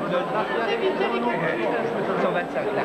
125 là.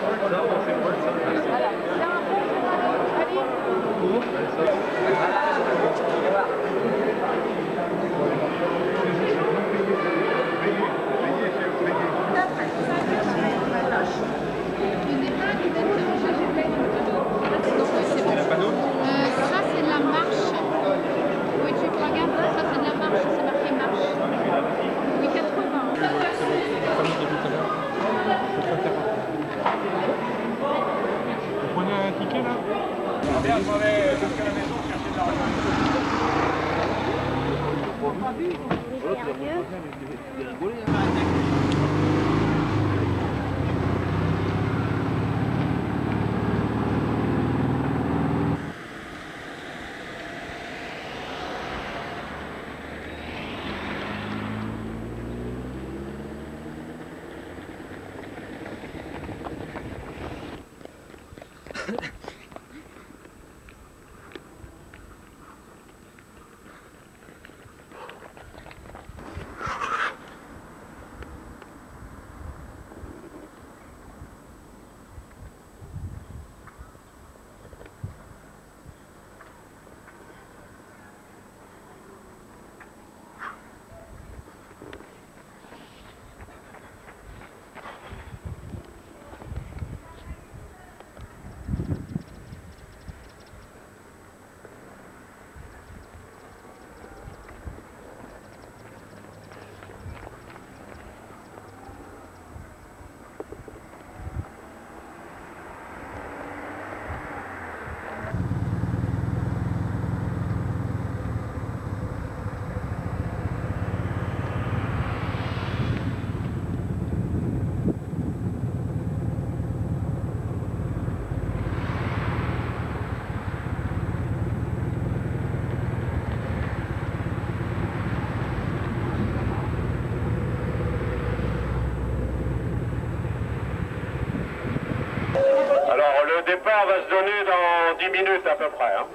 Le départ va se donner dans 10 minutes à peu près. Hein.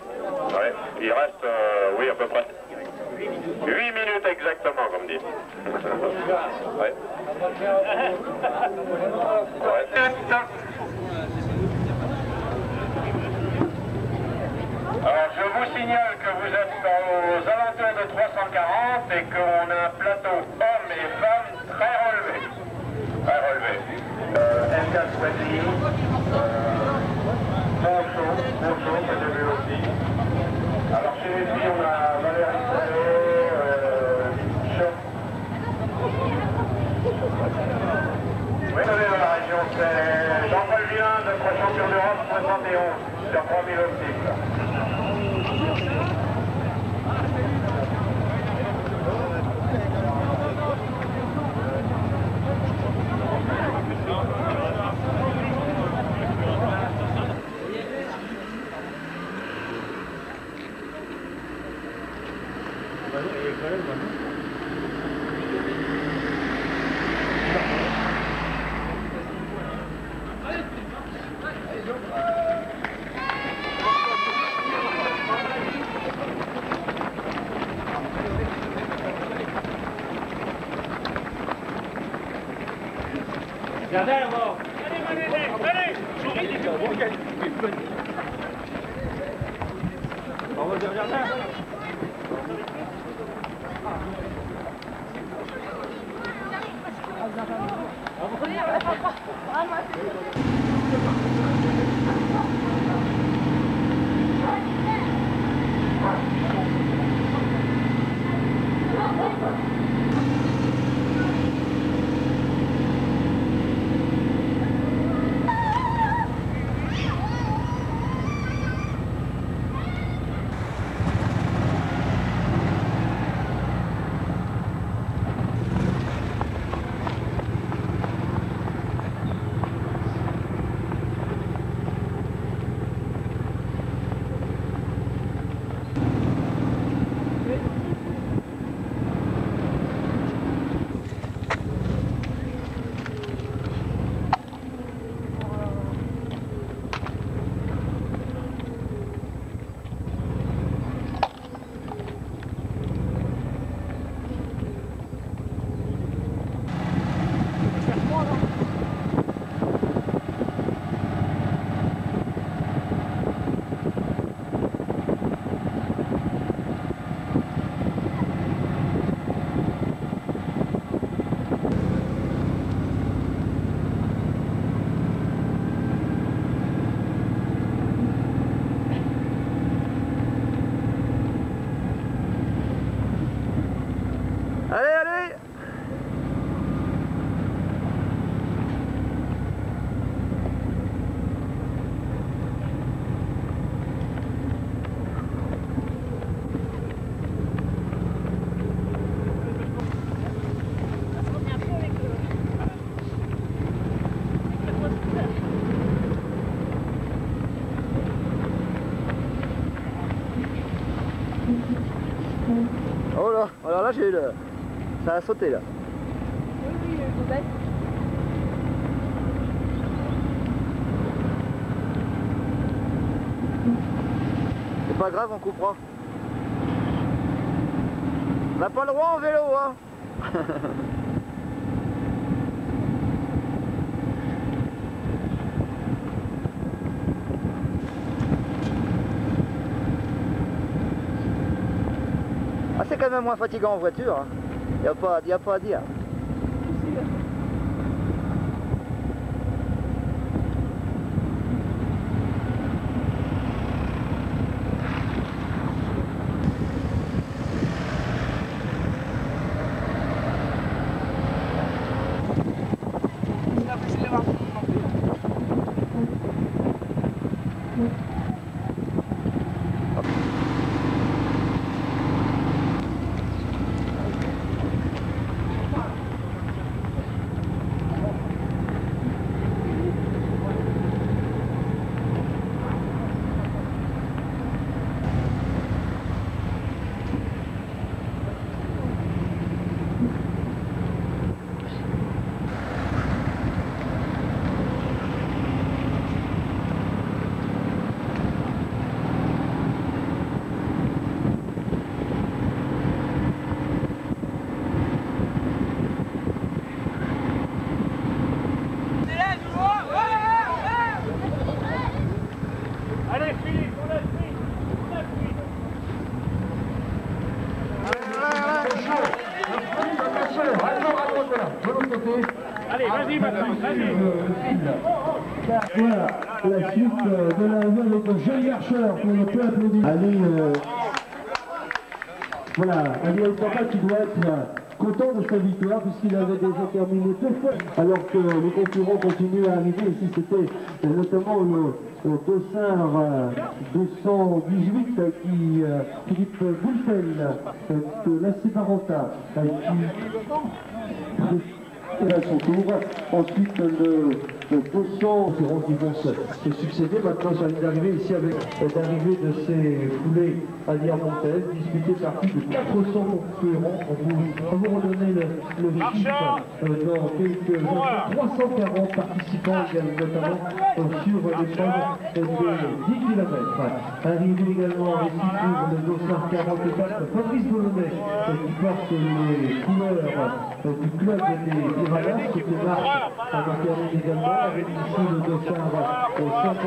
Ouais. Il reste, oui, à peu près 8 minutes exactement, comme dit. Ouais. Ouais. Alors, je vous signale que vous êtes aux alentours de 340 et qu'on a un plateau hommes et femmes très relevé. Très relevé. M4 Wesley. Bonjour, que j'ai vu aussi. Alors chez les filles, on a Valérie Sauvé, Choc. Oui, on est dans la région, c'est Jean-Paul Villain, notre champion d'Europe 71, sur 3000 optiques. Jardin, bon. Allez, on va dire jardin. là. Alors là, j'ai eu le... Ça a sauté, là. Oui, le bête. C'est pas grave, on coupera. On n'a pas le droit en vélo, hein. Ah, c'est quand même moins fatigant en voiture, hein. Y a pas à dire. Allez, vas-y maintenant, vas-y. Voilà, la suite de la veuve de Johnny Archer, qu'on peut applaudir. Ali, voilà, Ali El-Papa qui doit être content de sa victoire puisqu'il avait déjà terminé 2 fois, alors que les concurrents continuent à arriver. Ici, c'était notamment le dossard 218 qui Philippe Boulfel de la Séparanta qui à son tour. Ensuite le 200 qui vont se succéder. Maintenant, ça vient d'arriver ici avec l'arrivée de ces foulées à Lierre-Montaigne, disputées par plus de 400 concurrents. On vous redonner le chiffre dans quelques 340 participants, notamment sur l'épreuve de 10 km. Arrivé également ici pour le dossard 44, Fabrice Delaunay, qui porte les couleurs du club des Piradas, qui démarque termine également avec ici le dossard 55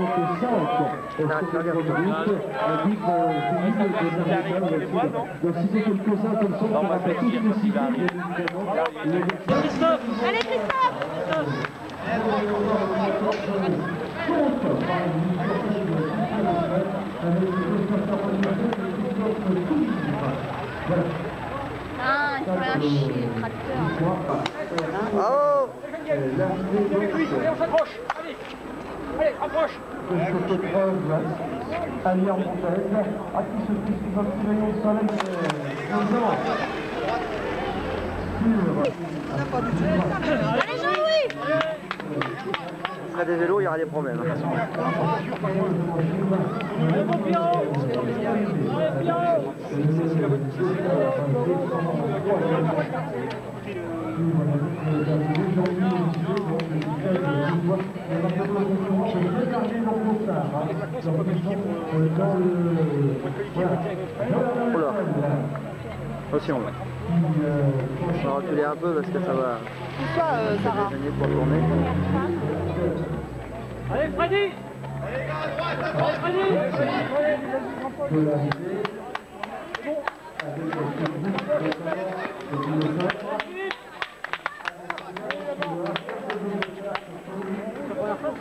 donc citer quelques-uns comme ça, on va faire tous les citer, évidemment. Allez, Christophe! Ah, il faut rien chier, le tracteur. Bravo! Oui, on s'accroche. Allez, approche. Cette épreuve à Lierre-Montaigne, à qui se fait un petit rayon de soleil Allez, Jean-Louis! Il y a des vélos, il y aura des problèmes. Oula. Attention. On va reculer un peu parce que ça va. Pourquoi, Sarah? Pour tourner. Allez, Freddy. Allez, Freddy.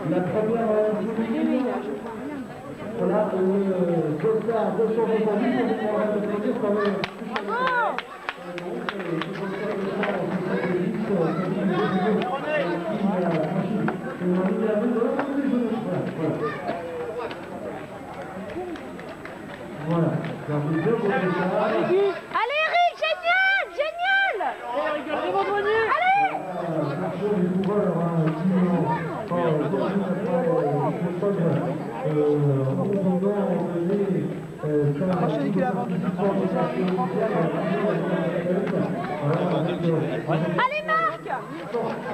La première voilà, le dossard 270, on va le plaisir quand même. Voilà. Allez, Eric, génial! Génial! Allez! Moi je dis qu'il a vendu. Allez, Marc!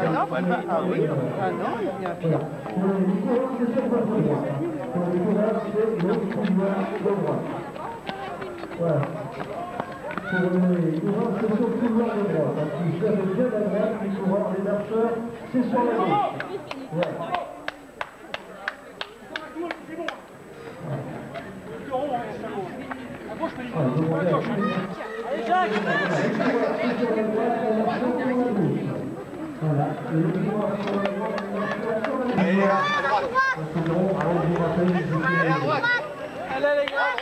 Ah oui? Ah non, il y a un pied. Voilà. Pour les coureurs, c'est sur le couloir de droite. Ils servent bien à droite, les coureurs, les marcheurs, c'est sur la gauche. Voilà. Allez, Jacques! Voilà. À droite! Allez, les gars!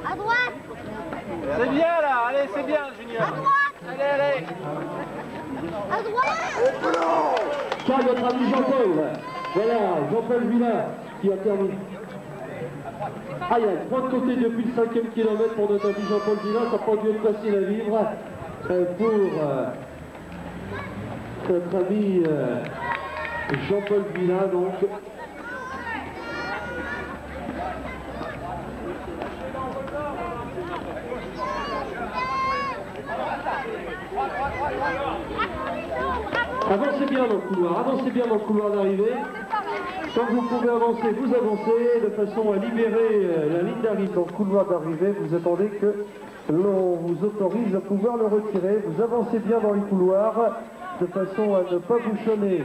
À droite! C'est bien là, allez, c'est bien, Junior. Allez, allez. À droite! Tiens, notre ami Jean-Paul. Voilà, Jean-Paul Villard qui a terminé. Ah, il y a 3 de côté depuis le 5e kilomètre pour notre ami Jean-Paul Villard. Ça n'a pas dû être facile à vivre pour notre ami Jean-Paul Villard. Donc, avancez bien dans le couloir, avancez bien dans le couloir d'arrivée. Quand vous pouvez avancer, vous avancez de façon à libérer la ligne d'arrivée dans le couloir d'arrivée. Vous attendez que l'on vous autorise à pouvoir le retirer. Vous avancez bien dans les couloirs de façon à ne pas bouchonner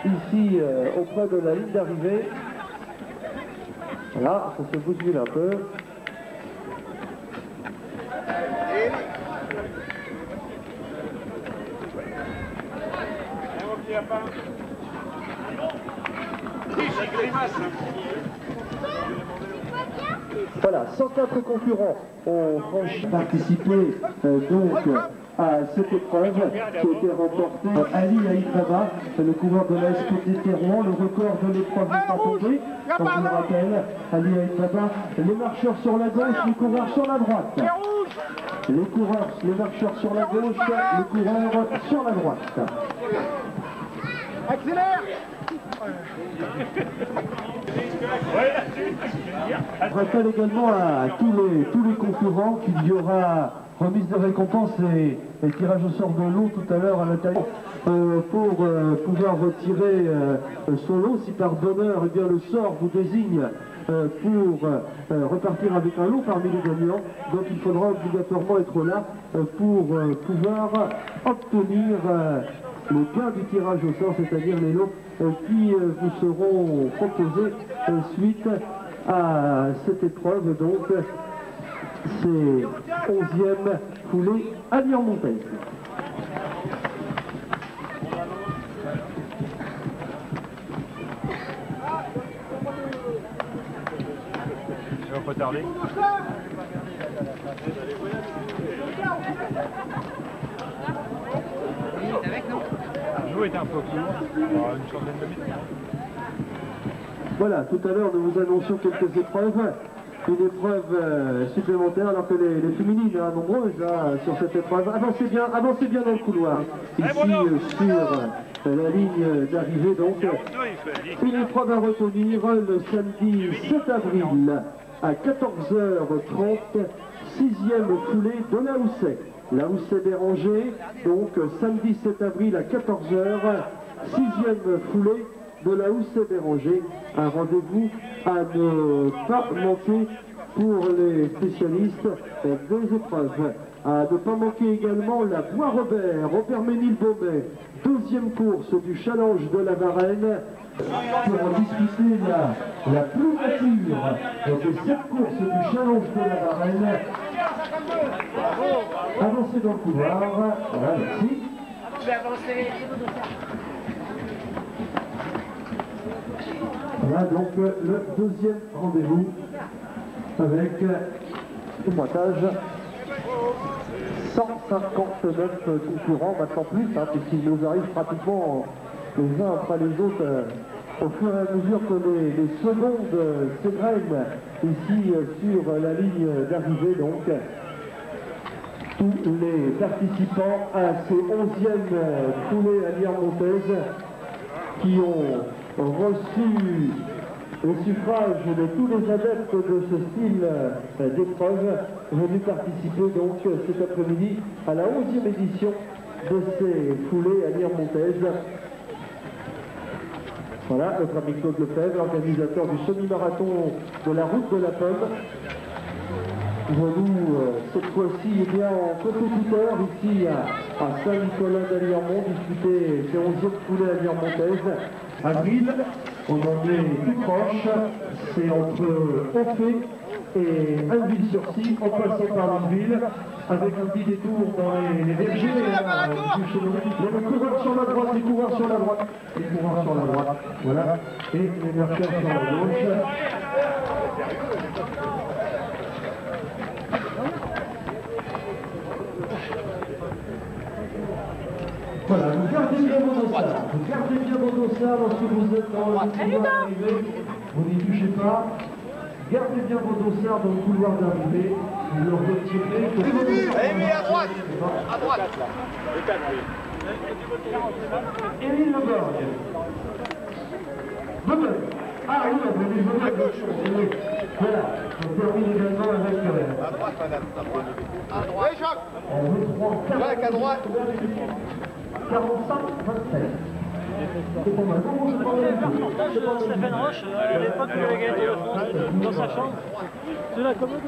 ici auprès de la ligne d'arrivée. Là, ça se bouscule un peu. Voilà, 104 concurrents ont participé donc à cette épreuve qui a été remportée par Ali Aïd Baba, le coureur de la SPT Rouen. Le record de l'épreuve n'est pas tombé. Comme je le rappelle, Ali Aïd Baba, les marcheurs sur la gauche, les coureurs sur la droite. Les marcheurs sur la gauche, les coureurs sur la droite. Accélère! Je rappelle également à tous les concurrents qu'il y aura remise de récompense et tirage au sort de lot tout à l'heure à l'intérieur pour pouvoir retirer son lot. Si par bonheur, eh bien, le sort vous désigne pour repartir avec un lot parmi les gagnants. Donc il faudra obligatoirement être là pour pouvoir obtenir le gain du tirage au sort, c'est-à-dire les lots qui vous seront proposés suite à cette épreuve. Donc c'est 11e foulée à Lyon-Montagne. Ça va pas tarder. Le était un peu plus loin, une centaine de minutes. Voilà, tout à l'heure nous vous annoncions quelques épreuves. Une épreuve supplémentaire alors que les féminines nombreuses sur cette épreuve. Avancez bien dans le couloir. Ici sur la ligne d'arrivée donc. Une épreuve à retenir le samedi 7 avril à 14h30, 6e foulée de la Housset. La Housset-Béranger, donc samedi 7 avril à 14h, 6e foulée de la Housset-Béranger. Un rendez-vous à ne pas manquer pour les spécialistes des épreuves. À ne pas manquer également la Bois-Robert, Robert-Ménil-Beaumet, 2e course du challenge de la Varenne. Pour disputer la plus mature de cette course du challenge de la Varenne. Avancez dans le couloir. Voilà, merci. Voilà donc le 2e rendez-vous avec le pointage. 159 concurrents, maintenant plus, puisqu'ils nous arrivent pratiquement les uns après les autres au fur et à mesure que les secondes s'égrènent ici sur la ligne d'arrivée, donc tous les participants à ces 11e foulées à Niort-Montaise qui ont reçu le suffrage de tous les adeptes de ce style d'épreuve venus participer donc cet après-midi à la 11e édition de ces foulées à Niort-Montaise. Voilà, notre ami Claude Lefebvre, organisateur du semi-marathon de la route de la Pomme. Nous, cette fois-ci, eh bien, en compétiteur, ici à Saint-Nicolas d'Aliermont, disputer ces 11e foulées à Niort-Montaise. À Ville, on en est tout proche, c'est entre Onfé et Anneville-sur-Scie, en passant par Ville, avec un petit détour dans les vergers. Les coureurs sur la droite, les coureurs sur la droite, les coureurs sur la droite, voilà, et les marqueurs sur la gauche. Voilà, vous gardez bien vos dossards. Vous gardez bien vos dossards lorsque vous êtes dans le couloir d'arrivée. Vous n'y touchez pas. Gardez bien vos dossards dans le couloir d'arrivée. Vous le retirez. Allez, mais à droite. À droite. Émile Le Borgne. Bebel. Ah oui, on peut lui donner à gauche. Voilà, on termine également avec... À droite, madame. À droite. Oui, Jacques. Jacques, à droite. 45, 27. C'est pas mal. Stéphane Roche, à l'époque où il avait gagné dans sa chambre. C'est la commode.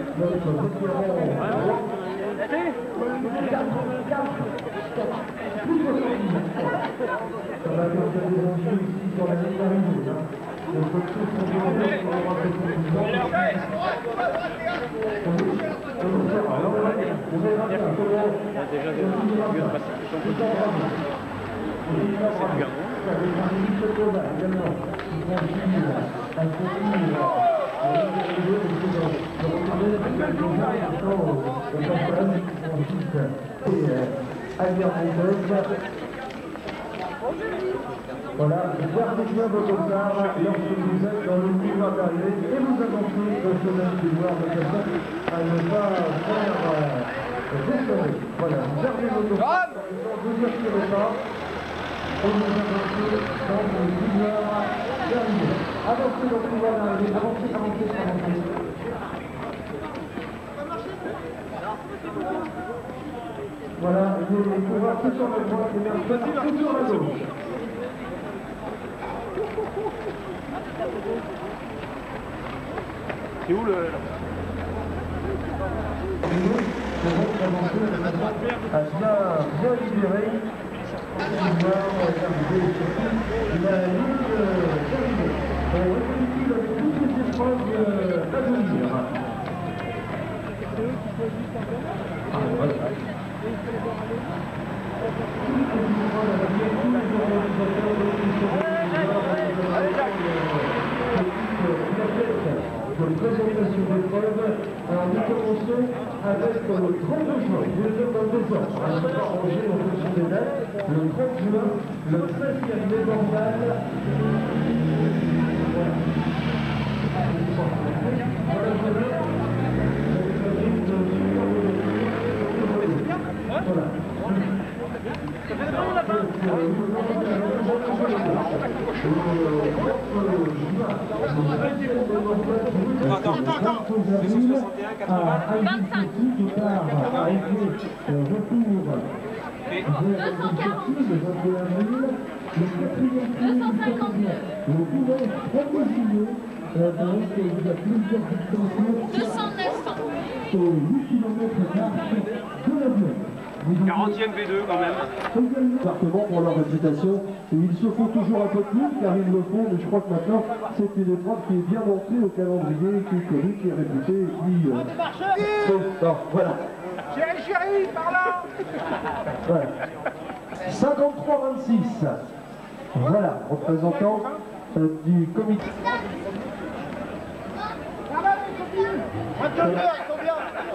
Ça va faire des enjeux ici sur la ligne d'arrivée. On peut tous regarder pour avoir un peu plus de temps. On verra bien comment... Il y a déjà des lieux de restitution quotidienne. C'est du Gabon. Voilà, gardez bien vos dossards lorsque vous êtes dans le couloir d'arrivée et vous avancez dans ce même couloir de façon à ne pas faire décoller. Voilà, vous gardez vos dossards, vous ne vous retirez pas et vous avancez dans le couloir d'arrivée. Avancez dans le couloir d'arrivée, avancez, avancez, avancez. Voilà, les coureurs que sur la droite, les personnes que sur la gauche. C'est où le... À bien libéré, pouvoir arriver surtout la ligne d'arrivée. On récupère avec toutes les épreuves à venir. Ah, voilà. Pour les présentations d'épreuves, alors nous commençons avec le 32 juin, vous êtes dans 2 ans, on va arranger en fonction des dates, le 30 juin, le 13e mai normal. Voilà. V2 quand même. Département pour leur réputation. Et ils se font toujours un peu de plus car ils le font, mais je crois que maintenant c'est une épreuve qui est bien entrée au calendrier, qui est connue, qui est réputée et qui... voilà. Chérie, par là. Ouais. 53-26. Voilà, représentant du comité.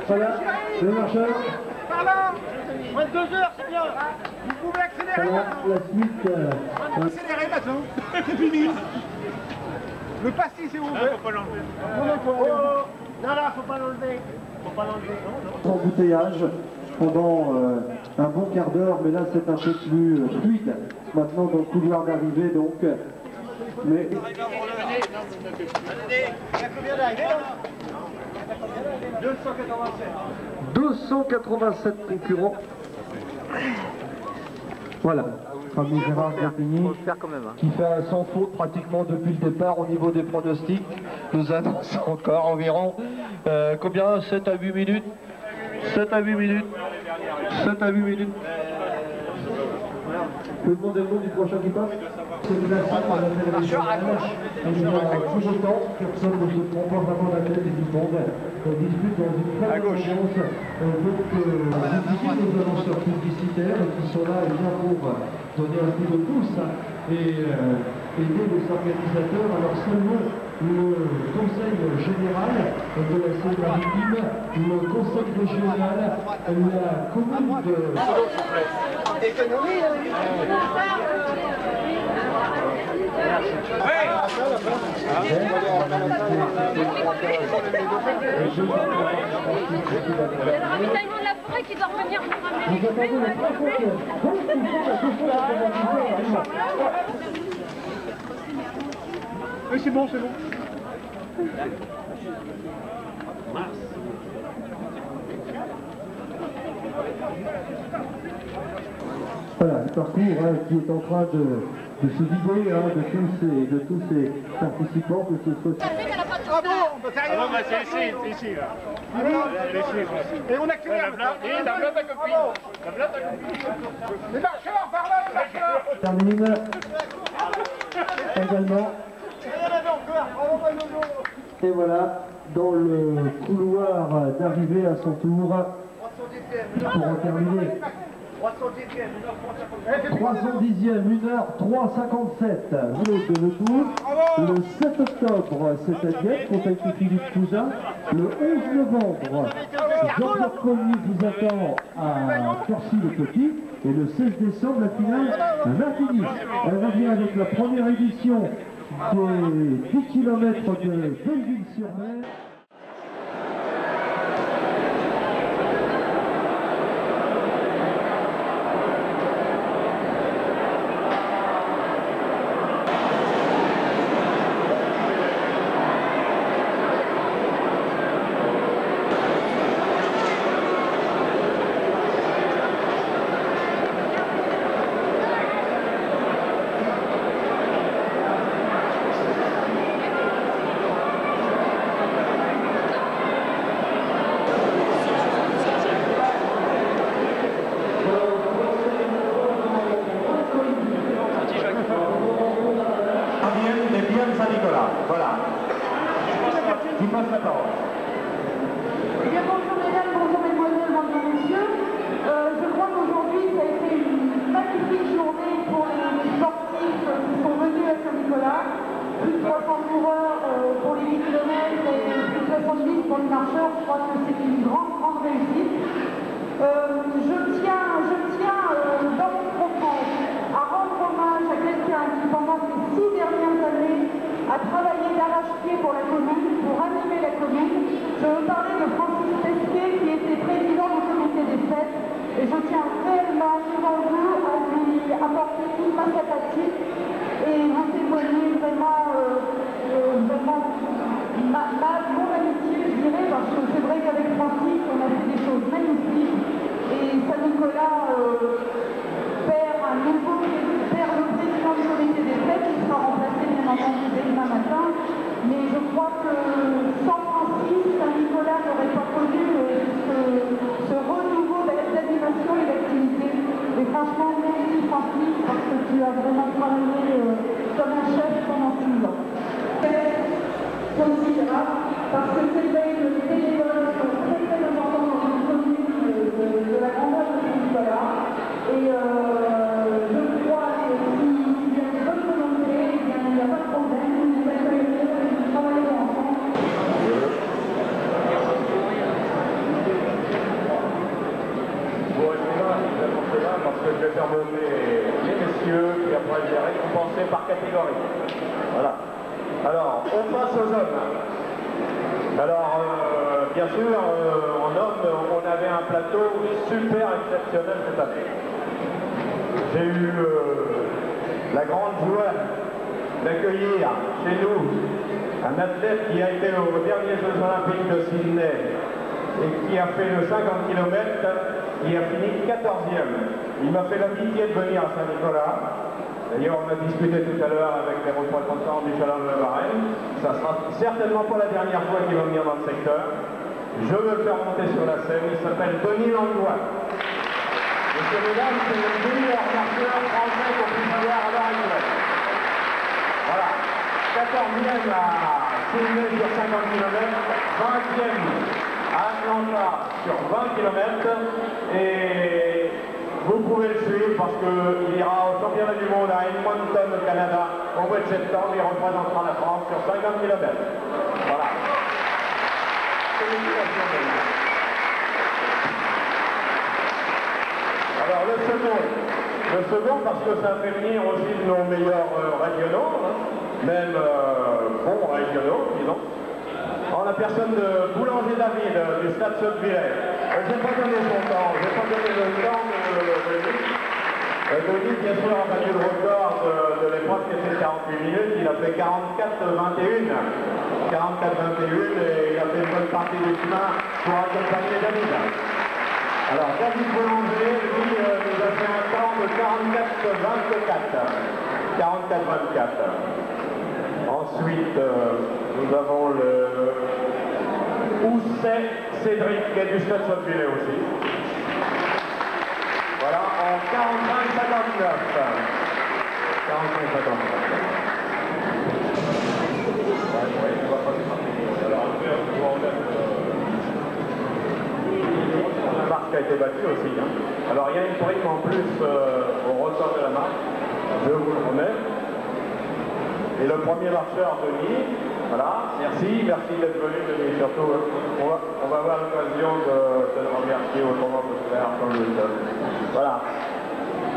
Voilà, le marcheur. Par là. Moins de 2 heures, c'est bien. Vous pouvez accélérer. Voilà, la suite. Accélérer maintenant. C'est fini. Le pastis, c'est ouvert. Faut pas l'enlever. Non, non, faut pas l'enlever. Faut pas l'enlever. Embouteillage pendant un bon quart d'heure, mais là c'est un peu plus fluide. Maintenant dans le couloir d'arrivée, donc. Mais... Il y a combien d'arrivées là 287 concurrents. Voilà. Famille Gérard Gardini, qui fait un sans faute pratiquement depuis le départ au niveau des pronostics, nous annonce encore environ combien 7 à 8 minutes 7 à 8 minutes 7 à 8 minutes. Le monde est bon du prochain qui passe. C'est de la salle à la télévision. Il y a tout le temps, personne ne se prend pas vraiment la tête et du monde. On discute dans une très bonne ambiance. Donc, nos annonceurs publicitaires qui sont là et bien pour donner un coup de pouce et aider les organisateurs. Alors, seulement le conseil général de la Seine-Maritime, le conseil régional, la commune de... Économie, Le ravitaillement de la forêt qui doit revenir pour ramener oui, c'est bon, c'est bon. Voilà, le parcours qui est en train de se vider de tous ces participants, que ce soit... Ah bon, bah c'est rien. Ah non, bah c'est ici, c'est ici. Là. Et on accélère. La blotte à copine. La blotte à copine. Les marcheurs, par là, les marcheurs. Termine également. Et voilà, dans le couloir d'arrivée à son tour, pour en terminer. 310e, 1h357, de le tour. Le 7 octobre, c'est à Dieppe, contre Philippe Cousin. Le 11 novembre, Jean-Pierre Collier vous attend à Torcy-le-Petit. Et le 16 décembre, la finale à Martigny. Elle revient avec la première édition des 10 km de Belleville-sur-Mer. Parce que c'est vrai que les bénévoles sont très très importants dans une commune de la grandeur de Saint-Nicolas. Et je crois que s'il y a des bonnes volontés, il n'y a pas de problème. Nous accueillons et nous travaillons ensemble. Bon, je vais là parce que je vais faire monter les messieurs, puis après je vais récompenser par catégorie. Voilà. Alors, on passe aux hommes. Alors, bien sûr, en homme, on avait un plateau super exceptionnel cette année. J'ai eu la grande joie d'accueillir chez nous un athlète qui a été aux derniers Jeux Olympiques de Sydney et qui a fait le 50 km, qui a fini 14e. Il m'a fait l'amitié de venir à Saint-Nicolas. D'ailleurs, on a discuté tout à l'heure avec les représentants du Chalon de la Varenne. Ça sera certainement pas la dernière fois qu'il va venir dans le secteur. Je veux le faire monter sur la scène. Il s'appelle Denis Langlois. Messieurs, mesdames, c'est le meilleur marcheur français qu'on puisse avoir à l'heure actuelle. Voilà. 14e à Sydney sur 50 km, 20e à Atlanta sur 20 km. Et vous pouvez le suivre parce qu'il ira au championnat du monde à Edmonton au Canada au mois de septembre. Il représentera la France sur 50 km. Voilà. Alors le second parce que ça fait venir aussi de nos meilleurs régionaux, hein, même bons régionaux, disons. En la personne de Boulanger David du Stade Sottevillers. Je n'ai pas donné son temps, je n'ai pas donné le temps de Denis, bien sûr, a battu le record de l'épreuve qui était 48 minutes, il a fait 44-21. 44-21 et il a fait une bonne partie du chemin pour accompagner David. Alors David Boulanger, lui, nous a fait un temps de 44-24. 44-24. Ensuite, nous avons le Housset Cédric qui est du Stade Sottevillers aussi. Voilà, en 45-59. 45-59. La marque a été battue aussi. Hein. Alors il y a une prime en plus au ressort de la marque. Je vous le remets. Et le premier marcheur, Denis, voilà, merci d'être venu, Denis. Surtout, on va avoir l'occasion de le remercier autrement que de faire comme le seul. Voilà.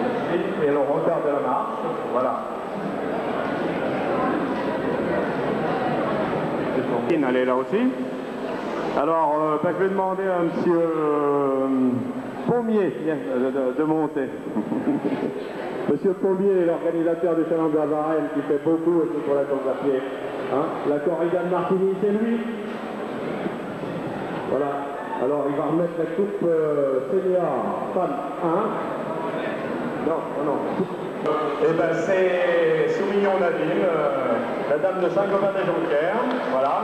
Merci. Et le retard de la marche, voilà. Elle est là aussi. Alors, je vais demander à monsieur Pommier de monter. Monsieur Pommier est l'organisateur du Chalon de la Varenne qui fait beaucoup aussi pour la course à pied. Hein, la corrida de Martigny, c'est lui. Voilà. Alors il va remettre la coupe senior femme 1. Non. Eh ben c'est Soumillon Nadine, la dame de Saint-Gobain des Jonquières. Voilà.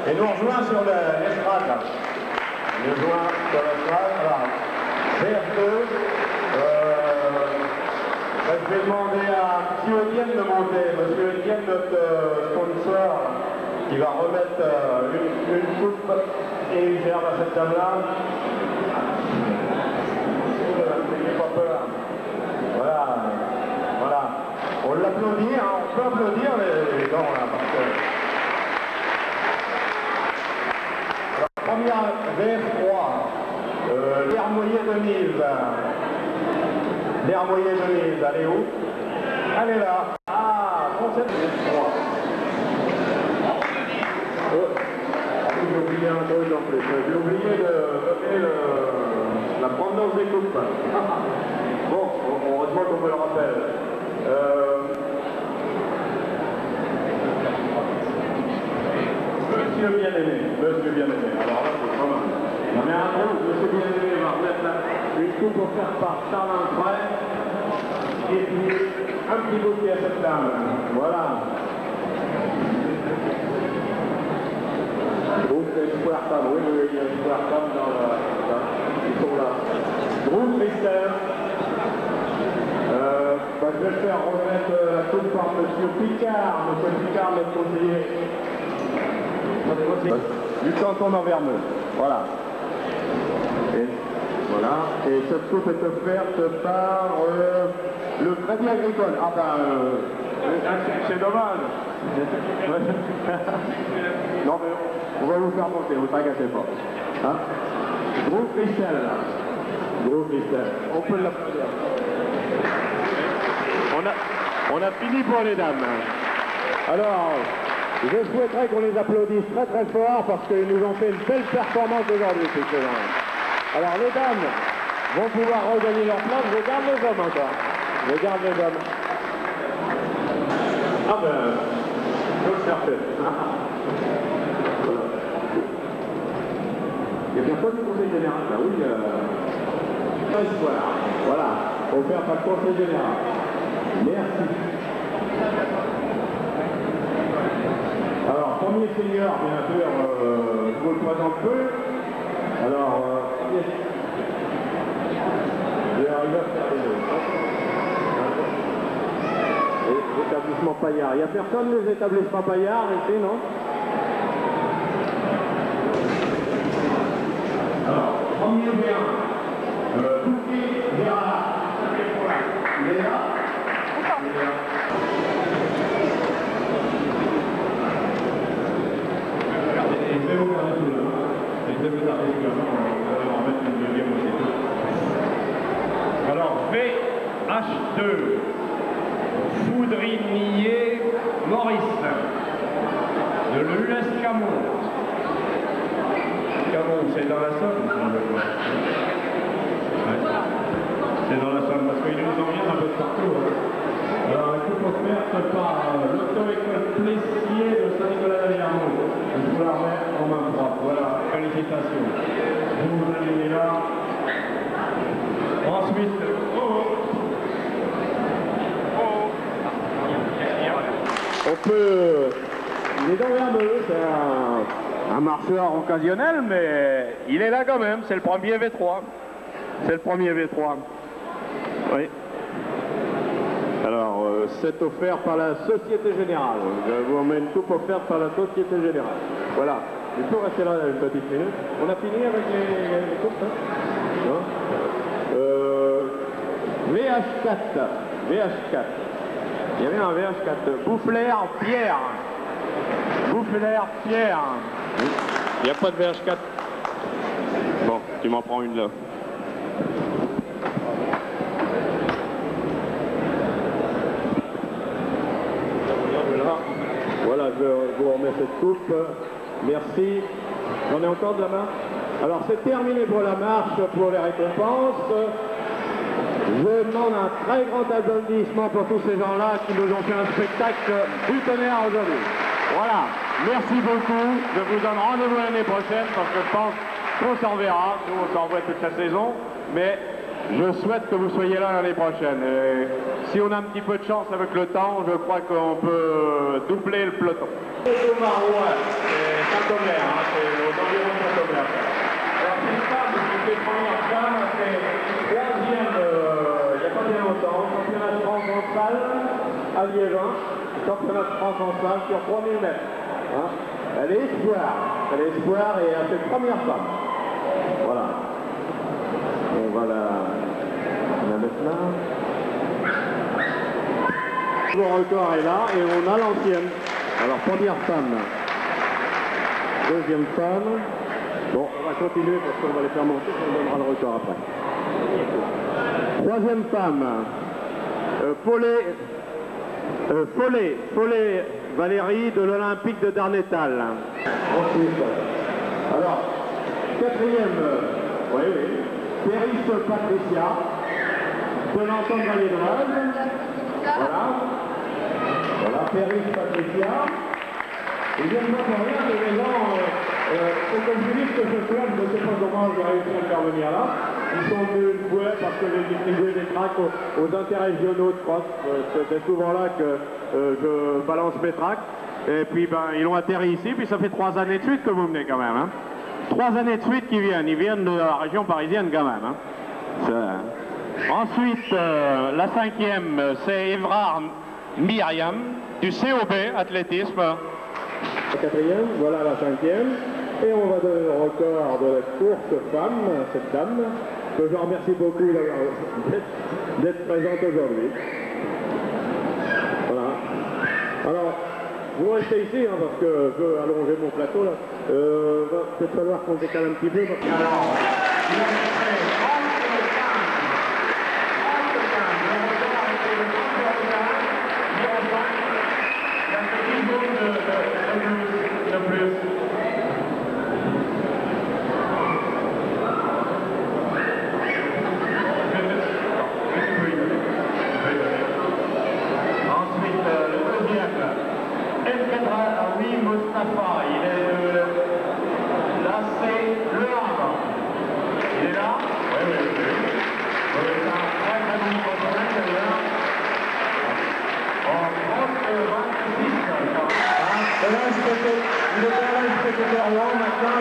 Et nous on rejoint sur l'estrade là. On rejoint sur l'estrade. Alors, CF2. Je vais demander à M. Etienne de monter. M. Etienne, notre sponsor, qui va remettre une coupe et une gerbe à cette dame-là. N'ayez pas peur. Voilà. On l'applaudit, hein. On peut applaudir les gants là, parce que. Première VF3, l'Hermoyer de Mise. L'Hermoyer de Mise, elle est où? Elle est là. Ah, concept VF3. J'ai oublié un truc en plus. J'ai oublié de donner la provenance des coupes. Bon, heureusement qu'on me le rappelle. Monsieur bien-aimé. Alors là, c'est pas mal. On est un groupe, monsieur bien-aimé va remettre une coupe offerte par Charles André et puis un petit bouquet à cette dame. Voilà. Groupe Espoir Femme, oui, il y a Espoir Femme dans la. Ils sont là. Groupe Mystère. Je vais faire remettre la coupe par monsieur Picard, notre conseiller. Du canton d'Anverneux. Voilà. Et cette coupe est offerte par le Crédit Agricole. Ah ben, c'est dommage. Non mais on va vous faire faire monter, vous tracassez pas. Hein? Gros Christelle, là. Gros Christelle. On peut l'applaudir. On a fini pour les dames. Alors, je souhaiterais qu'on les applaudisse très très fort parce qu'ils nous ont fait une belle performance aujourd'hui, ces gens. Alors, les dames vont pouvoir regagner leur place. Je garde les hommes encore. Je garde les hommes. Ah ben, je le cherchais. Il y a personne du conseil général. Ah oui, espoir. Voilà, offert par le conseil général. Merci. Alors, premier seigneur, bien sûr, je vous le présente peu. Alors, je vais arriver à faire les autres. Établissement Paillard. Il n'y a personne des établissements Paillard ici, non? Alors, premier bien. Touquet, Gérard, il est là. Et je vais vous garder tout là. Et je vais vous garder tout là. On va en mettre une deuxième aussi. Alors, VH2. Foudrinier Maurice. De l'US Camon. Camon, c'est dans la Somme, ouais. C'est dans la Somme, parce qu'ils nous en viennent un peu de partout. Hein. Alors, la coupe offerte par l'auto-école Plessier de Saint-Nicolas-d'Aliermont. Je vous la remets en main propre. Voilà, félicitations. Vous allez là. Ensuite, on peut... Il est dans Vermeux, c'est un marcheur occasionnel, mais il est là quand même, c'est le premier V3. C'est le premier V3. Oui. Alors, c'est offert par la Société Générale. Je vous emmène une coupe offerte par la Société Générale. Voilà. Il faut rester là une petite minute. On a fini avec les coupes, hein? Non? VH4. VH4. Il y avait un VH4. Boufflers Pierre. Boufflers Pierre. Il n'y a pas de VH4. Bon, tu m'en prends une là. Voilà, je vous remets cette coupe. Merci. J'en ai encore de la main. Alors, c'est terminé pour la marche, pour les récompenses. Je demande un très grand applaudissement pour tous ces gens-là qui nous ont fait un spectacle du tonnerre aujourd'hui. Voilà, merci beaucoup. Je vous donne rendez-vous l'année prochaine parce que je pense qu'on s'en verra. Nous, on s'en voit toute la saison. Mais je souhaite que vous soyez là l'année prochaine. Et si on a un petit peu de chance avec le temps, je crois qu'on peut doubler le peloton. C'est Marois, c'est Saint-Omer, c'est aux environs de Saint-Omer. Alors, c'est ça, c'est les premières femmes, c'est troisième, il n'y a pas bien longtemps, championnat de France en salle à Liévin, championnat de France en salle sur 3000 mètres. Hein. Elle est espoir et elle fait première femme. Voilà. On va la mettre là. Le record est là et on a l'ancienne. Alors première femme, deuxième femme. Bon, on va continuer parce qu'on va les faire monter, on donnera le record après. Troisième femme, Follet Valérie de l'Olympique de Darnétal. Ensuite, alors, quatrième, oui, Péris Patricia de l'ensemble valaisoise. Voilà, Péris Patricia. Et bien pas pour rien, les gens, comme je dis que ce club, je ne sais pas comment j'ai réussi à faire venir là. Ils sont venus une fois parce que j'ai distribué des tracts aux interrégionaux de cross. C'est souvent là que je balance mes tracts. Et puis ben, ils ont atterri ici, puis ça fait 3 années de suite que vous venez quand même. Hein. 3 années de suite qu'ils viennent. Ils viennent de la région parisienne quand même. Hein. Ensuite, la 5e, c'est Évrard Myriam du COB Athlétisme. La 4e, voilà la 5e. Et on va donner le record de la course femme, cette dame, que je remercie beaucoup d'être présente aujourd'hui. Voilà. Alors, Vous restez ici, hein, parce que je veux allonger mon plateau là. Va peut-être falloir qu'on décale un petit peu. Parce que... Alors, il a fait 30 de plus. Ensuite, le deuxième, El-Kadraoui Mostafa, il est là, c'est Le Havre. Il est là? Oui, oui, oui. C'est un très très bon contrôle, celui-là. En 30-26. Il était à l'âge secrétaire, maintenant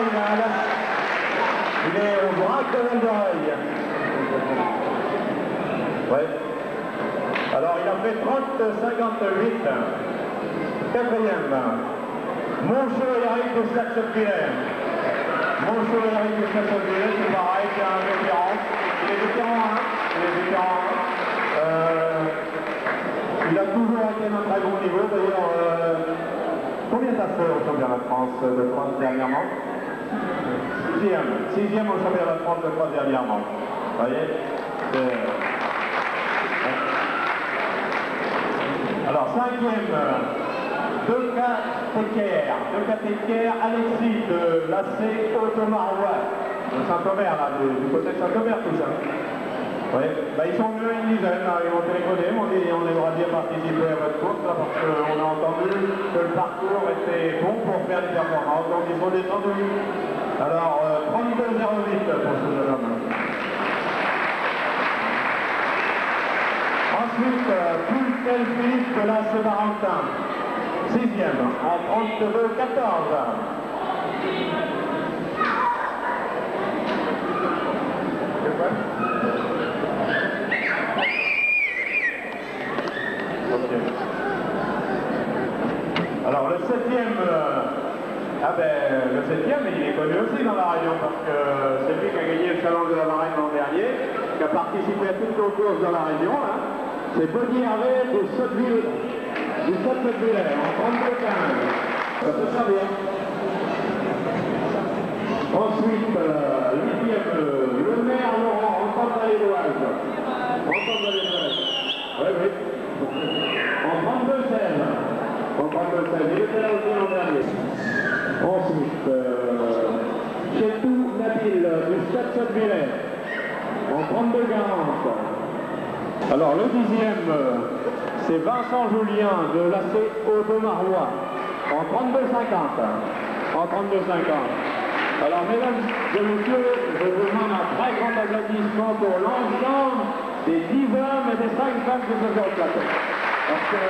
il est au bras de l'oreille. Ouais. Alors il a fait 30-58. Quatrième. Monchot Eric de Saxe-Pilaire. Monchot Eric de Saxe-Pilaire, c'est pareil, c'est un vétéran. Il est vétéran 1. Il a toujours été d'un très bon niveau. D'ailleurs, combien t'as fait au championnat de France de 30 dernièrement? Sixième au championnat de France de 3 dernièrement. Vous voyez? Alors, cinquième, De Catécaire, Alexis de l'AC Automarois, de Saint-Omer, là, du côté de Saint-Omer, tout ça. Oui, bah, ils sont venus une dizaine, là, ils m'ont téléphoné, m'ont dit on aimerait bien participer à votre course, là, parce qu'on a entendu que le parcours était bon pour faire des performances, donc ils sont descendus. Alors, 32,08 pour ce jeune homme. Ensuite, Pulkel Philippe de la Saint-Valentin, 6e, en 32,14. Alors le 7e, le 7e, il est connu aussi dans la région parce que c'est lui qui a gagné le challenge de la Varenne l'an dernier, qui a participé à toutes nos courses dans la région. Hein. C'est Bonny Hervé du Sotteville, en 32,15. Ça peut servir. Ensuite, 8e, le maire Laurent, en Vallée-d'Oise. Oui, oui. En 32,16. Il était là aussi l'an dernier. Ensuite, Chetou Nabil du Stade Sotteville, en 32,40. Alors le 10e, c'est Vincent Julien de l'AC Automarois, en 32,50. Alors mesdames et messieurs, je vous demande un très grand applaudissement pour l'ensemble des 10 hommes et des 5 femmes qui se sont au plateau. Parce que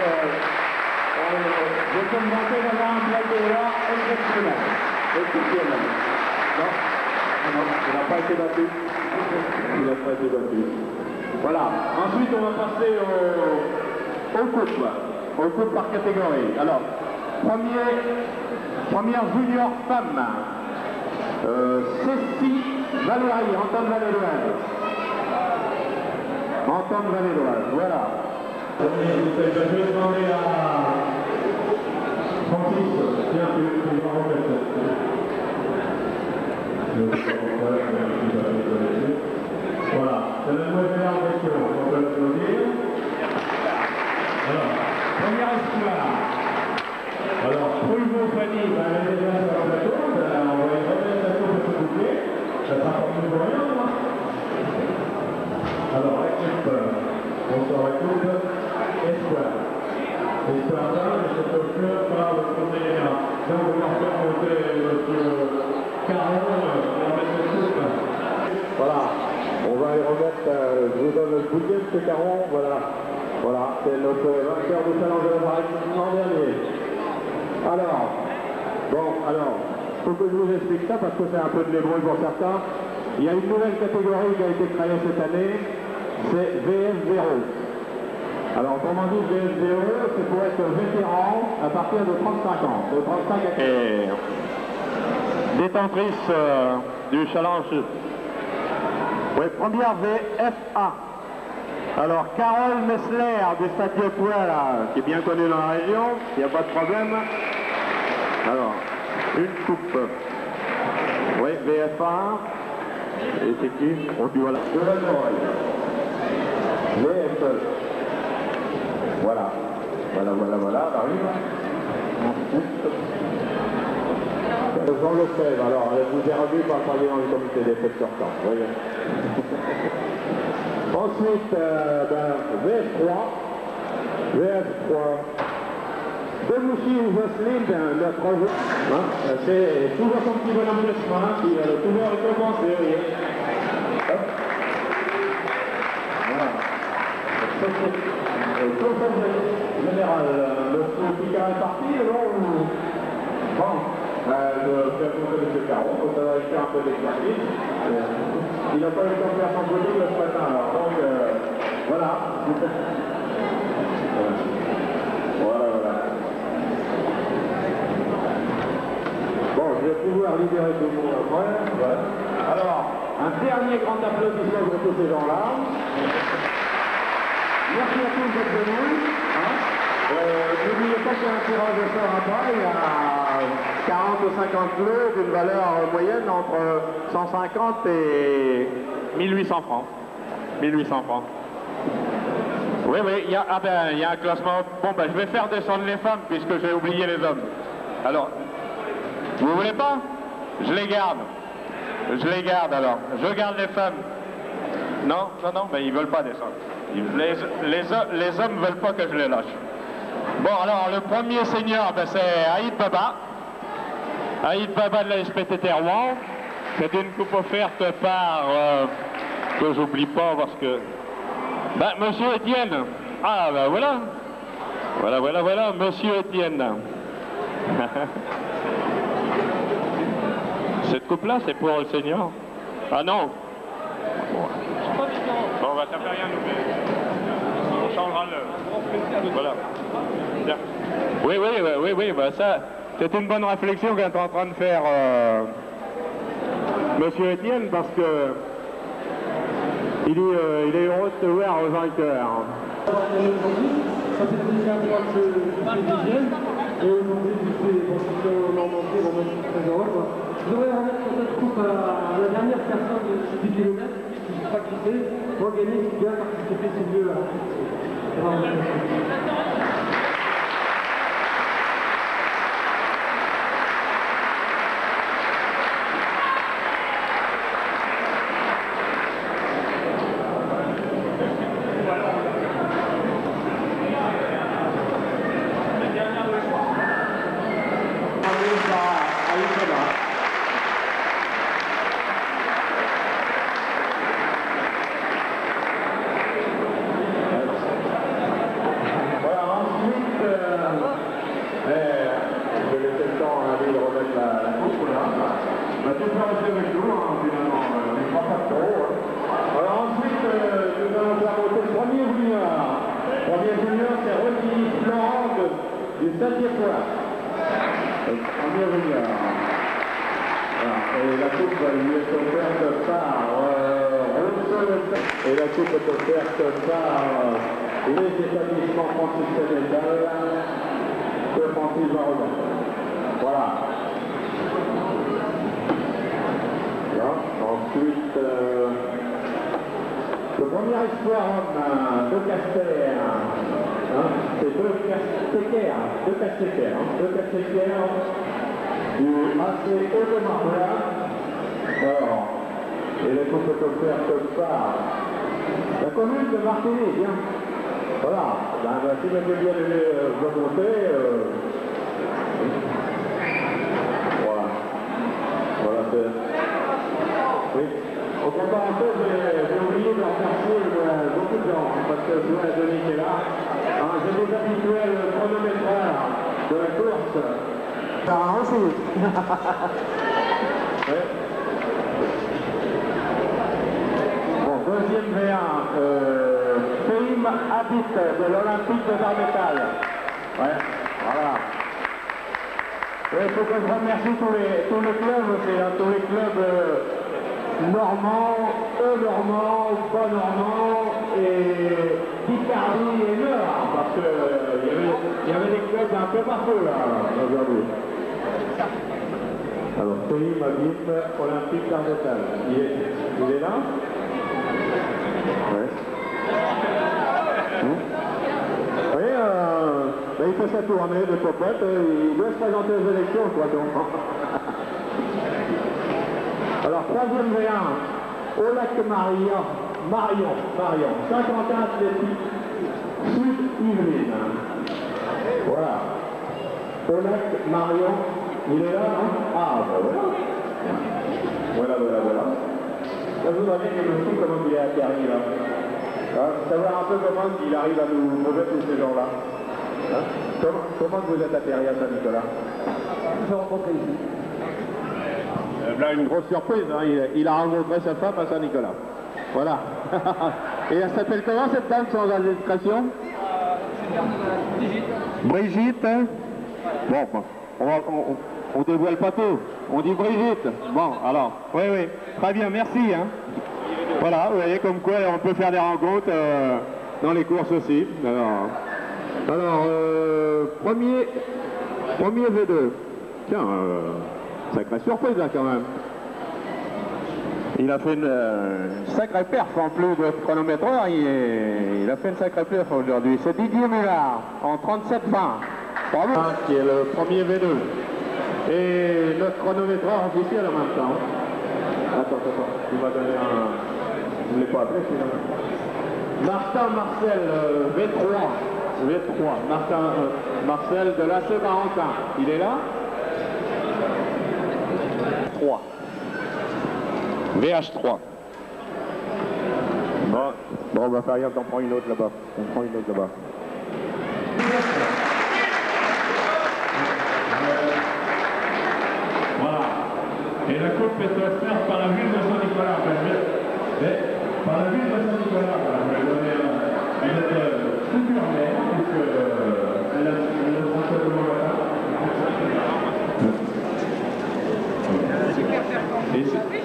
je peux me vanter d'avoir un plateau là exceptionnel. Non, il n'a pas été battu. Voilà. Ensuite, on va passer aux coupes par catégorie. Alors, première junior femme. Cécile Valérie, Antoine Valédoise. Voilà. Je vais demander à Francis, tiens, tu vas remettre. Voilà, c'est la nouvelle en question, on peut l'applaudir. Alors, première espoir. Alors, Prouveau Fanny, elle est déjà sur le plateau, on va y remettre la course de ce bouclier. Ça sera pas mieux pour rien, là. Alors, Espoir. Bonsoir à tous. Espoir 1, et c'est au cœur par le conseiller. Donc, on va faire monter M. Caron, la maître de coupe. Voilà, on va y remettre, je vous donne le bouquet, M. Caron, voilà, c'est notre vainqueur du challenge de la Varenne l'an dernier. Alors, faut que je vous explique ça parce que c'est un peu de l'ébrouille pour certains. Il y a une nouvelle catégorie qui a été créée cette année, c'est VS0. Alors, autrement dit, VS0, c'est pour être vétéran à partir de 35 ans, de 35 à 40. Et détentrice du challenge. Oui, première VFA. Alors, Carole Messler du Stade Dieuppois, là, qui est bien connu dans la région, il n'y a pas de problème. Alors, une coupe. Oui, VF1. Et c'est qui? On dit voilà. VF. Voilà. Voilà, on arrive. Jean Lefebvre, alors, vous êtes revu par le président du comité des fêtes sortants, voyez. Ensuite, VF3. Demouchi Jocelyne, notre jeu. C'est toujours son petit bonhomme de chemin qui va toujours recommencer, vous voyez. Hop. Voilà. Général, le Picard est parti, alors bon. Je fais un peu de M. Caron, ça va faire un peu d'exercice. Il n'a pas eu le temps de faire son body ce matin, alors donc voilà. Voilà. Bon, je vais pouvoir libérer tout le monde après. Voilà. Alors, un dernier grand applaudissement pour tous ces gens-là. Merci à tous d'être venus. N'oubliez pas qu'il y a un tirage au sort après, il y a 40 ou 50 lots d'une valeur moyenne entre 150 et 1800 francs. 1800 francs. Oui, il y a un classement. Bon, je vais faire descendre les femmes puisque j'ai oublié les hommes. Alors, vous voulez pas? Je les garde. Alors. Je garde les femmes. Non, mais ils veulent pas descendre. Les hommes veulent pas que je les lâche. Bon, alors, le premier seigneur, c'est Aïd Baba. Aïd Baba de la SPTT Rouen. C'est une coupe offerte par... que j'oublie pas parce que... Monsieur Étienne. Ah, voilà. Voilà, Monsieur Étienne. Cette coupe-là, c'est pour le seigneur. Ah non. Bon, ça fait rien, nous. On changera le... Voilà. Oui, ça, c'est une bonne réflexion qu'est en train de faire Monsieur Étienne, parce que il est heureux de te voir au vainqueur. Ça c'est le deuxième fois que je fais deuxième, et aujourd'hui je fais au Normandie, on est très heureux. Je voudrais remettre cette coupe à la dernière personne de 10 km, qui ne sais pas qui c'est, pour gagner, qui vient participer, c'est mieux. Et la coupe est offerte par les établissements franciscains d'État de Francis Varodin. Voilà. Ensuite, le premier espoir homme de Caster, c'est deux Castecaires du AC Automar. Alors, et la coupe est offerte par la commune de Martigny, bien. Voilà, si vous avez bien remonter, voilà, c'est... Oui. Au parenthèse, j'ai oublié de remercier beaucoup de gens, parce que je vois Denis qui est là. J'ai des habituels chronométreurs de la course. Ça a aussi. Oui. Deuxième V1, Féim Habit de l'Olympique de Darnétal. Ouais, voilà. Il faut que je remercie tous les clubs aussi, tous les clubs normands, normands, pas normands, et Picardie et Nord, parce qu'il y avait des clubs un peu partout là aujourd'hui. Alors, Tony Mabim, Olympique d'Arletal. Il est là? Ouais. Oui, il fait sa tournée de popote, il doit se présenter aux élections, quoi, donc. Alors, troisième V1, au lac Marion, Saint-Quentin Athlétique, Sud-Yvelines. Voilà. Au lac Marion, il est là, non? Ah, ben voilà. Voilà. Là, je voudrais bien qu'il me dise comment il est atterri, là. Savoir un peu comment il arrive à nous trouver tous ces gens-là. Hein? Comment vous êtes atterri à Saint-Nicolas? Je l'ai rencontré ici. Là, une grosse surprise, hein. Il a rencontré sa femme à Saint-Nicolas. Voilà. Et elle s'appelle comment cette dame sans indiscrétion? Brigitte. Hein? Bon, on dévoile pas tout. On dit Brigitte. Bon, alors, oui, très bien, merci. Hein. Voilà, vous voyez comme quoi on peut faire des rencontres dans les courses aussi. Alors premier V2. Tiens, sacrée surprise là quand même. Il a fait une sacrée perf en plus de chronométreur. Il a fait une sacrée perf aujourd'hui. C'est Didier Mullard en 37-20. Bravo. Qui est le premier V2. Et notre chronométreur officiel en même temps. Attends, tu vas donner un... Je ne l'ai pas appelé sinon. Martin Marcel, V3. Marcel de la Saint-Valentin. Il est là? 3. VH3. Bon, on va faire rien, t'en prends une autre là-bas. Voilà. Et la coupe est offerte par la ville de Saint-Nicolas. Par la ville de Saint-Nicolas, je vais donner une future maire, puisqu'elle a simplement là.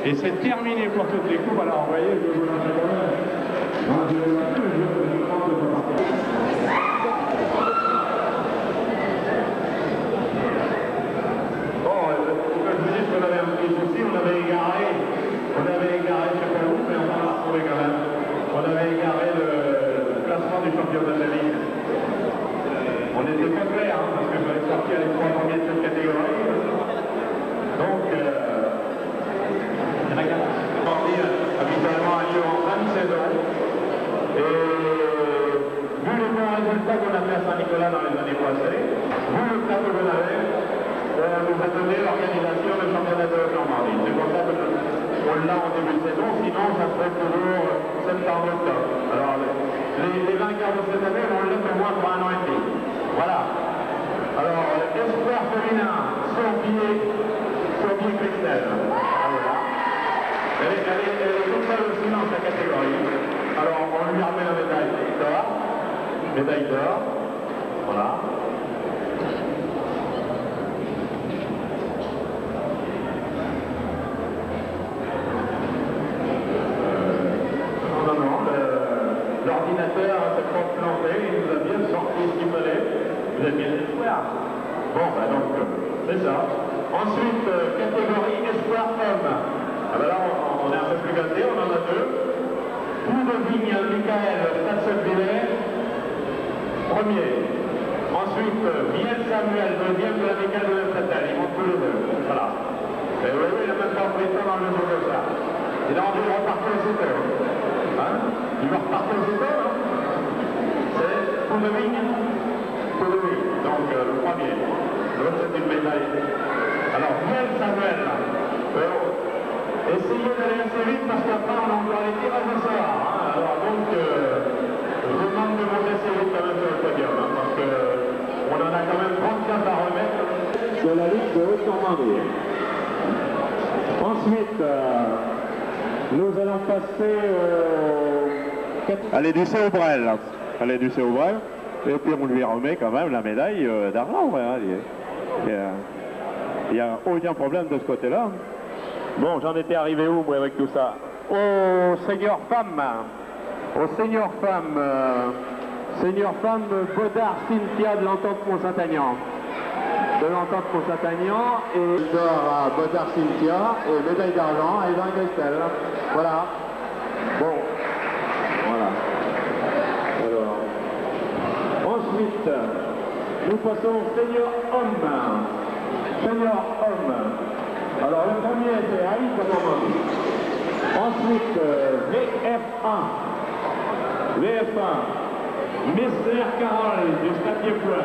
Et c'est terminé pour toutes les coupes. Alors, vous voyez, je vous l'en fais quand même. Bon, je vous dis qu'on avait un petit souci, on avait égaré, je sais pas où, mais on va la retrouver quand même. On avait égaré le classement du championnat de la Ligue. On était pas clair, hein, parce qu'il fallait sortir les 3 premiers de cette catégorie. Donc, habituellement a lieu en fin de saison. Et vu les bons résultats qu'on a fait à Saint-Nicolas dans les années passées, vu le plateau qu'on avait, on nous a donné l'organisation du championnat de Normandie. C'est pour ça qu'on l'a en début de saison, sinon ça serait toujours septembre-octobre. Alors les vainqueurs de cette année, on l'a fait moins pour 1 an et demi. Voilà. Alors, espoir féminin, Sorbier Christelle. Elle est toute seule aussi dans sa catégorie. Alors on lui remet la médaille d'or. Médaille d'or. Voilà. Non, l'ordinateur s'est pas planté, il nous a bien sorti ce qu'il fallait. Vous avez bien l'espoir. Bon, ben donc, c'est ça. Ensuite, catégorie espoir homme. Ah ben là, on est un peu plus gâté, on en a 2. Pou de Vigne, Michael, Stade-Sept-Villers, premier. Ensuite, Miel Samuel, deuxième de l'amicale de Neuchâtel. Ils montent tous les 2. Voilà. Et oui, il n'a même pas pris le temps dans le jour de ça. Il a envie de repartir au CTO. Hein? Il va repartir au CTO, non? C'est Pou de Vigne. Donc, le premier. L'autre, c'est une médaille. Alors, Miel Samuel, essayez d'aller assez vite parce qu'après on a encore les tirages au soir. Hein. Alors donc, je vous demande de monter assez vite quand même sur le podium, hein, parce qu'on en a quand même 34 à remettre de la Ligue de Haute-Normandie. Ensuite, nous allons passer Elle est du Céobrel. Elle est du Céobrel. Et puis on lui remet quand même la médaille d'argent. Hein. Il y a aucun problème de ce côté-là. Bon, j'en étais arrivé où, moi, avec tout ça? Au senior femme. Au senior femme Bodard Cynthia de l'Entente Mont-Saint-Aignan. De l'Entente Mont-Saint-Aignan et d'or à Bodard Cynthia et médaille d'argent à Evan Gestel. Voilà. Bon. Voilà. Alors. Ensuite, nous passons au senior homme. Senior homme. Alors le premier c'est Aïd Kamamon. Ensuite, VF1. VF1. Mr. Carole du Stade Dieppe.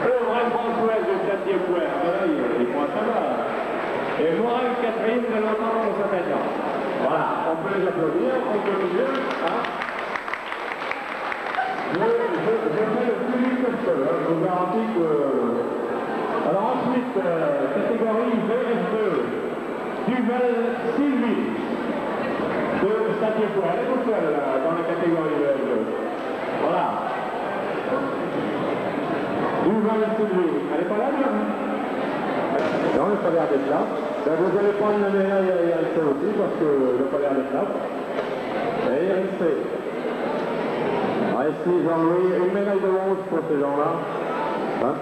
Audrey Françoise du Stade Dieppe. Voilà, il faut un savoir. Et Morel Catherine de l'Entente Mont-Saint-Aignan. Voilà, on peut les applaudir, on peut les dire. Hein. Je fais le plus vite que je peux, hein. Je vous garantis que... Alors ensuite, catégorie VF2, Duvel Sylvie de Stade Dieppe. Elle est toute seule dans la catégorie VF2. Voilà. Duvel Sylvie. Elle n'est pas là, non? Non, elle n'est pas l'air d'être là. Ben, vous allez prendre la médaille à IRC aussi, parce que elle n'a pas l'air d'être là. Et IRC. Ah, ici, Jean-Louis, une médaille de bronze pour ces gens-là. Hein?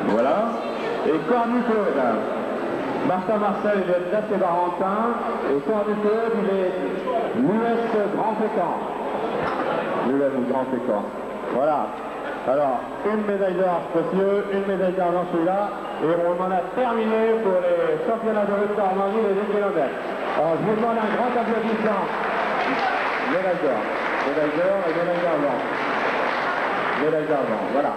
Voilà. Et Cornu Claude. Martin Marcel, il est d'Assé Barentin. Et Cornu Claude, il est l'US Grand Fécamp. L'US Grand Fécamp. Voilà. Alors, une médaille d'or précieux, une médaille d'argent celui-là. Et on en a terminé pour les championnats de lutte Normandie et les kilomètres. Alors, je vous demande un grand applaudissement. Médaille d'or. Médaille d'or et médaille d'argent. Médaille d'argent, voilà.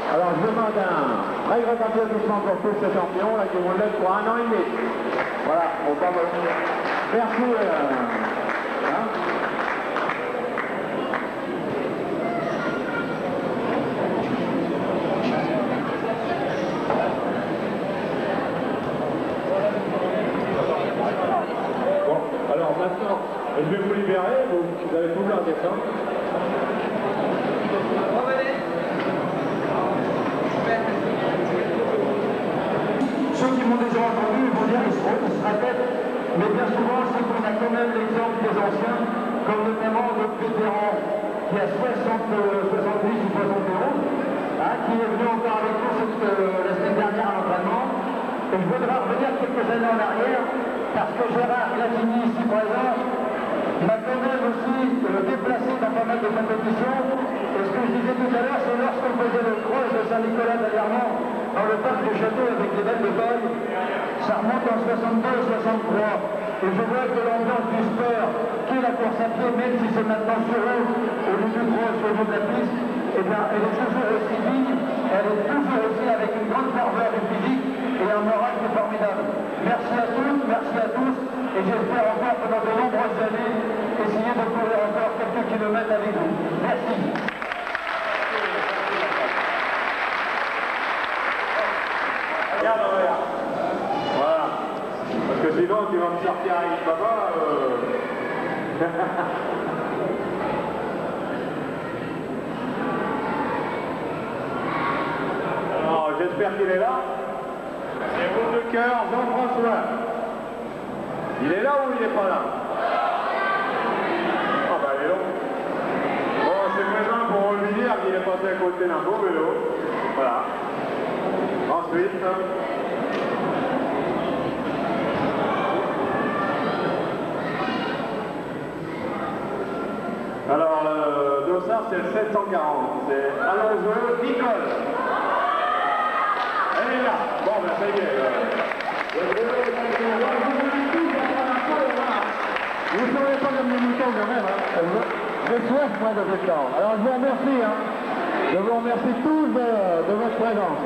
Alors je demande un très grand applaudissement pour tous ces champions là, qui vont l'être pour 1 an et demi. Voilà, on va revenir. Merci. Hein. Bon, alors maintenant, je vais vous libérer, vous allez pouvoir descendre. Ceux qui m'ont déjà entendu vont dire qu'ils se répètent, mais bien souvent c'est qu'on a quand même l'exemple des anciens, comme notamment notre vétéran qui a 70 ou 71, hein, qui est venu encore avec nous la semaine dernière à l'entraînement. Et je voudrais revenir quelques années en arrière, parce que Gérard Platini, ici présent, m'a quand même aussi déplacé dans pas mal de compétitions. Et ce que je disais tout à l'heure, c'est lorsqu'on faisait le cross de Saint-Nicolas d'Aliermont dans le parc du château avec les belles de paille, ça remonte en 62-63. Et je vois que l'ambiance du sport, qui est la course à pied, même si c'est maintenant sur eux, au lieu du cross, au lieu de la piste, eh bien, elle est toujours aussi vive, elle est toujours aussi avec une grande ferveur du physique et un moral qui est formidable. Merci à toutes, merci à tous, et j'espère encore pendant de nombreuses années essayer de courir encore quelques kilomètres avec vous. Merci. Regarde, regarde. Voilà. Parce que sinon, tu vas me sortir avec papa. Alors, j'espère qu'il est là. C'est vous de cœur, Jean-François. Il est là ou il n'est pas là? Ah bah, il est là. Bon, c'est présent pour lui dire qu'il est passé à côté d'un beau vélo. Voilà. Ensuite, alors le dossard c'est le 740, c'est Alonso Nicole. Elle est là. Bon ben ça y est. Vous ne serez pas comme les moutons quand même. Hein. J'ai soif moi de ce temps. Alors je vous remercie. Hein. Je vous remercie tous de votre présence.